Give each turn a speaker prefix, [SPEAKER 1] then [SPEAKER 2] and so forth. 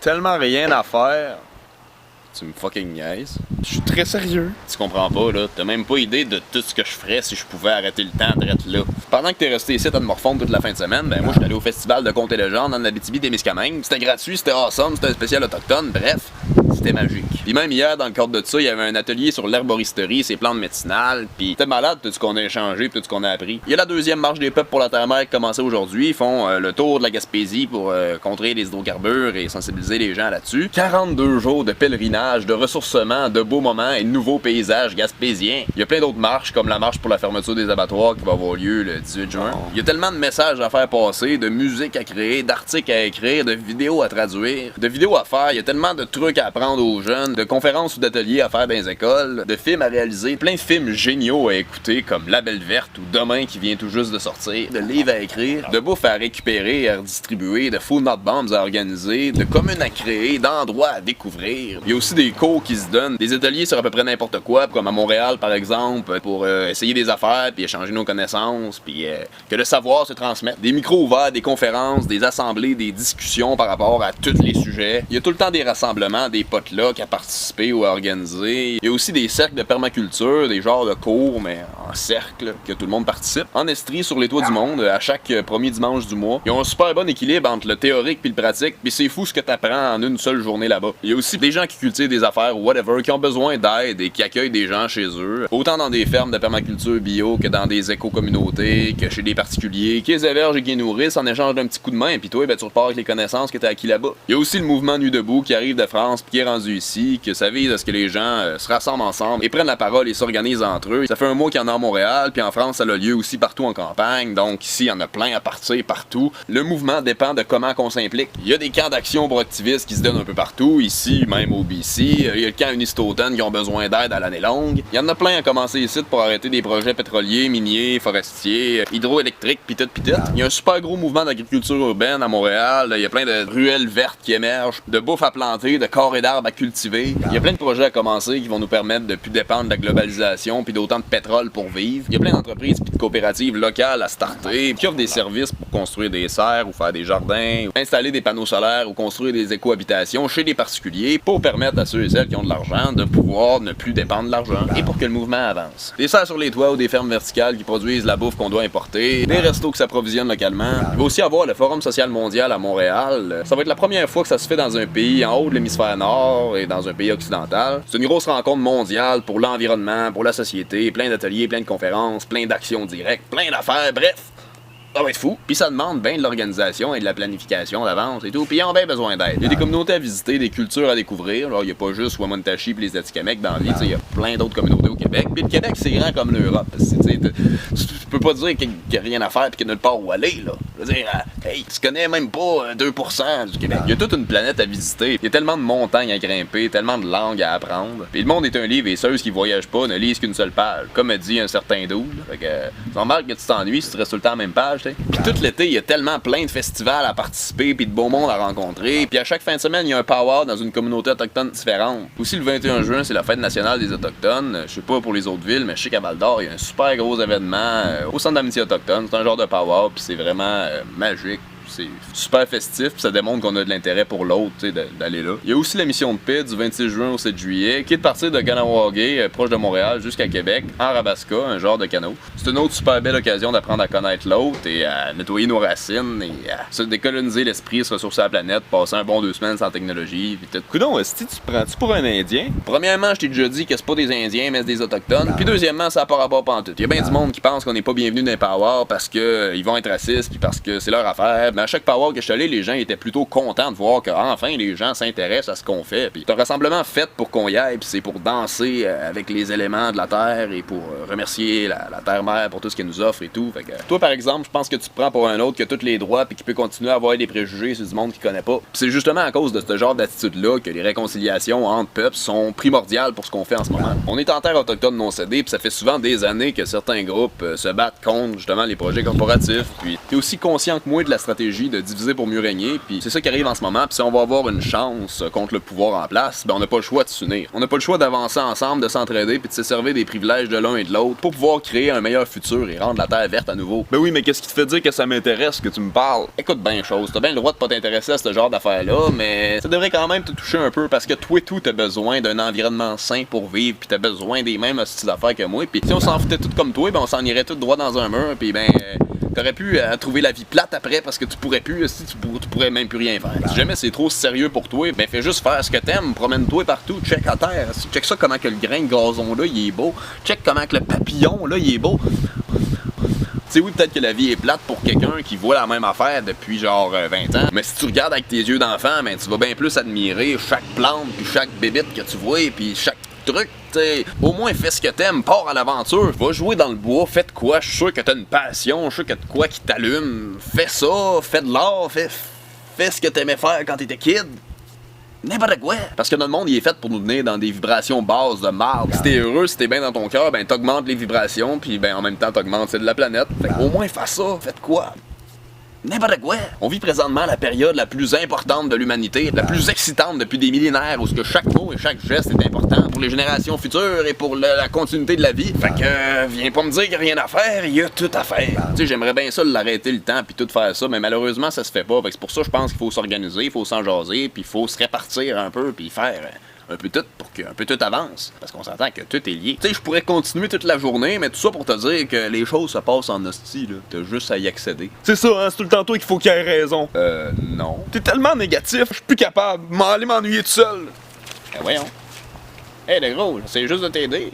[SPEAKER 1] tellement rien à faire. Tu me fucking niaises.
[SPEAKER 2] Je suis très sérieux.
[SPEAKER 1] Tu comprends pas, là. T'as même pas idée de tout ce que je ferais si je pouvais arrêter le temps d'être là. Pendant que t'es resté ici à te morfondre toute la fin de semaine, ben moi, j'étais allé au festival de Contes et légendes en Abitibi-Témiscamingue. C'était gratuit, c'était awesome, c'était un spécial autochtone, bref. C'était magique. Puis même hier, dans le cadre de ça, il y avait un atelier sur l'herboristerie, ses plantes médicinales, puis c'était malade tout ce qu'on a échangé, tout ce qu'on a appris. Il y a la deuxième marche des peuples pour la Terre-Mère qui commençait aujourd'hui. Ils font le tour de la Gaspésie pour contrer les hydrocarbures et sensibiliser les gens là-dessus. 42 jours de pèlerinage, de ressourcement, de beaux moments et de nouveaux paysages gaspésiens. Il y a plein d'autres marches, comme la marche pour la fermeture des abattoirs qui va avoir lieu le 18 juin. Il y a tellement de messages à faire passer, de musique à créer, d'articles à écrire, de vidéos à traduire, de vidéos à faire. Il y a tellement de trucs à apprendre aux jeunes, de conférences ou d'ateliers à faire dans les écoles, de films à réaliser, plein de films géniaux à écouter comme La Belle Verte ou Demain qui vient tout juste de sortir, de livres à écrire, de bouffe à récupérer et à redistribuer, de food not bombs à organiser, de communes à créer, d'endroits à découvrir. Il y a aussi des cours qui se donnent, des ateliers sur à peu près n'importe quoi, comme à Montréal par exemple, pour essayer des affaires puis échanger nos connaissances, puis que le savoir se transmette. Des micros ouverts, des conférences, des assemblées, des discussions par rapport à tous les sujets. Il y a tout le temps des rassemblements, des potlucks à participer ou à organiser. Il y a aussi des cercles de permaculture, des genres de cours, mais en cercle, que tout le monde participe. En Estrie, sur les toits du monde, à chaque premier dimanche du mois. Ils ont un super bon équilibre entre le théorique puis le pratique, puis c'est fou ce que t'apprends en une seule journée là-bas. Il y a aussi des gens qui cultivent des affaires ou whatever, qui ont besoin d'aide et qui accueillent des gens chez eux. Autant dans des fermes de permaculture bio que dans des éco-communautés, que chez des particuliers, qui les hébergent et qui les nourrissent en échange d'un petit coup de main, puis toi, ben, tu repars avec les connaissances que t'as acquis là-bas. Il y a aussi le mouvement Nuit debout qui arrive de France puis qui est rendu ici, que ça vise à ce que les gens se rassemblent ensemble et prennent la parole et s'organisent entre eux. Ça fait un mois qu'il y en a à Montréal, puis en France, ça a lieu aussi partout en campagne, donc ici, il y en a plein à partir partout. Le mouvement dépend de comment qu'on s'implique. Il y a des camps d'action pour activistes qui se donnent un peu partout, ici, même au BC. Il y a le camp Unistoten qui ont besoin d'aide à l'année longue. Il y en a plein à commencer ici pour arrêter des projets pétroliers, miniers, forestiers, hydroélectriques, pis tout. Il y a un super gros mouvement d'agriculture urbaine à Montréal. Il y a plein de ruelles vertes qui émergent, de bouffe à planter, de carrés d'arbres à cultiver. Il y a plein de projets à commencer qui vont nous permettre de plus dépendre de la globalisation puis d'autant de pétrole pour vivre. Il y a plein d'entreprises puis de coopératives locales à starter qui offrent des services pour construire des serres ou faire des jardins, ou installer des panneaux solaires ou construire des éco-habitations chez des particuliers pour permettre à ceux et celles qui ont de l'argent de pouvoir ne plus dépendre de l'argent et pour que le mouvement avance. Des serres sur les toits ou des fermes verticales qui produisent la bouffe qu'on doit importer, des restos qui s'approvisionnent localement. Il va aussi avoir le Forum social mondial à Montréal. Ça va être la première fois que ça se fait dans un pays en haut de l'hémisphère nord et dans un pays occidental. C'est une grosse rencontre mondiale pour l'environnement, pour la société, plein d'ateliers, plein de conférences, plein d'actions directes, plein d'affaires, bref. Ça va être fou. Puis ça demande bien de l'organisation et de la planification d'avance et tout. Puis ils ont bien besoin d'aide. Il y a des communautés à visiter, des cultures à découvrir. Alors, il n'y a pas juste Wamuntachi et les Atikamekw dans la vie. Il y a plein d'autres communautés au Québec. Puis le Québec, c'est grand comme l'Europe. Tu peux pas dire qu'il n'y a rien à faire et qu'il y a nulle part où aller. Là. Je veux dire, hey, tu connais même pas 2% du Québec. Il y a toute une planète à visiter. Il y a tellement de montagnes à grimper, tellement de langues à apprendre. Puis le monde est un livre et ceux qui voyagent pas ne lisent qu'une seule page. Comme a dit un certain doux. Fait que c'est normal que tu t'ennuies si tu restes tout le temps à la même page. Puis tout l'été, il y a tellement plein de festivals à participer puis de beau monde à rencontrer. Puis à chaque fin de semaine, il y a un power dans une communauté autochtone différente. Aussi, le 21 juin, c'est la fête nationale des Autochtones. Je sais pas pour les autres villes, mais je sais qu'à Val-d'Or, il y a un super gros événement au centre d'amitié autochtone. C'est un genre de power, puis c'est vraiment magique. C'est super festif, puis ça démontre qu'on a de l'intérêt pour l'autre, d'aller là. Il y a aussi la mission de paix du 26 juin au 7 juillet, qui est de partir de Ganawagé, proche de Montréal, jusqu'à Québec, en Rabasca, un genre de canot. C'est une autre super belle occasion d'apprendre à connaître l'autre et à nettoyer nos racines et à se décoloniser l'esprit, se ressourcer à la planète, passer un bon 2 semaines sans technologie, pis tout. Coudon, est-ce que tu prends-tu pour un Indien? Premièrement, je t'ai déjà dit que c'est pas des Indiens, mais c'est des Autochtones. Puis deuxièmement, ça n'a pas rapport pantoute. Il y a bien du monde qui pense qu'on n'est pas bienvenu dans les powers parce que ils vont être racistes, puis parce que c'est leur affaire. Mais à chaque power que je suis allé, les gens étaient plutôt contents de voir que enfin les gens s'intéressent à ce qu'on fait. Puis c'est un rassemblement fait pour qu'on y aille, puis c'est pour danser avec les éléments de la terre et pour remercier la terre-mère pour tout ce qu'elle nous offre et tout. Fait que toi par exemple, je pense que tu te prends pour un autre qui a tous les droits puis qui peut continuer à avoir des préjugés sur du monde qu'il connaît pas. Puis c'est justement à cause de ce genre d'attitude-là que les réconciliations entre peuples sont primordiales pour ce qu'on fait en ce moment. On est en terre autochtone non cédée, puis ça fait souvent des années que certains groupes se battent contre justement les projets corporatifs. Puis t'es aussi conscient que moi de la stratégie stratégie de diviser pour mieux régner, puis c'est ça qui arrive en ce moment, puis si on va avoir une chance contre le pouvoir en place, ben on n'a pas le choix de s'unir. On n'a pas le choix d'avancer ensemble, de s'entraider, puis de se servir des privilèges de l'un et de l'autre pour pouvoir créer un meilleur futur et rendre la Terre verte à nouveau. Ben oui, mais qu'est-ce qui te fait dire que ça m'intéresse que tu me parles? Écoute bien chose, t'as bien le droit de pas t'intéresser à ce genre d'affaires-là, mais ça devrait quand même te toucher un peu parce que toi et tout, t'as besoin d'un environnement sain pour vivre, puis t'as besoin des mêmes styles d'affaires que moi, puis si on s'en foutait tout comme toi, ben on s'en irait tout droit dans un mur, puis ben t'aurais pu trouver la vie plate après parce que tu pourrais plus, si tu pourrais même plus rien faire. Si jamais c'est trop sérieux pour toi, ben fais juste faire ce que t'aimes, promène-toi partout, check à terre, check ça comment que le grain de gazon là il est beau, check comment que le papillon là il est beau. Tu sais, oui, peut-être que la vie est plate pour quelqu'un qui voit la même affaire depuis genre 20 ans, mais si tu regardes avec tes yeux d'enfant, ben tu vas bien plus admirer chaque plante, puis chaque bébite que tu vois, puis chaque truc, t'sais. Au moins fais ce que t'aimes, pars à l'aventure, va jouer dans le bois, fais de quoi, je suis sûr que t'as une passion, je suis sûr que t'as de quoi qui t'allume, fais ça, fais de l'art, fais ce que t'aimais faire quand t'étais kid. N'importe quoi! Parce que notre monde, il est fait pour nous tenir dans des vibrations basses de marde. Si t'es heureux, si t'es bien dans ton cœur, ben t'augmentes les vibrations, puis ben en même temps t'augmentes celle de la planète. Fait au moins fais ça, faites quoi? N'importe quoi! On vit présentement la période la plus importante de l'humanité, la plus excitante depuis des millénaires, où ce que chaque mot et chaque geste est important pour les générations futures et pour la continuité de la vie. Fait que viens pas me dire qu'il y a rien à faire, il y a tout à faire. Tu sais, j'aimerais bien ça l'arrêter le temps puis tout faire ça, mais malheureusement ça se fait pas. Fait que c'est pour ça que je pense qu'il faut s'organiser, il faut s'en jaser, puis il faut se répartir un peu puis faire un peu tout pour qu'un peu tout avance. Parce qu'on s'entend que tout est lié. Tu sais, je pourrais continuer toute la journée, mais tout ça pour te dire que les choses se passent en hostie, là. T'as juste à y accéder. C'est ça, hein, c'est tout le temps toi qu'il faut qu'il ait raison. Non. T'es tellement négatif, je suis plus capable. M'ennuyer tout seul. Ben voyons. Hey, le gros, c'est juste de t'aider.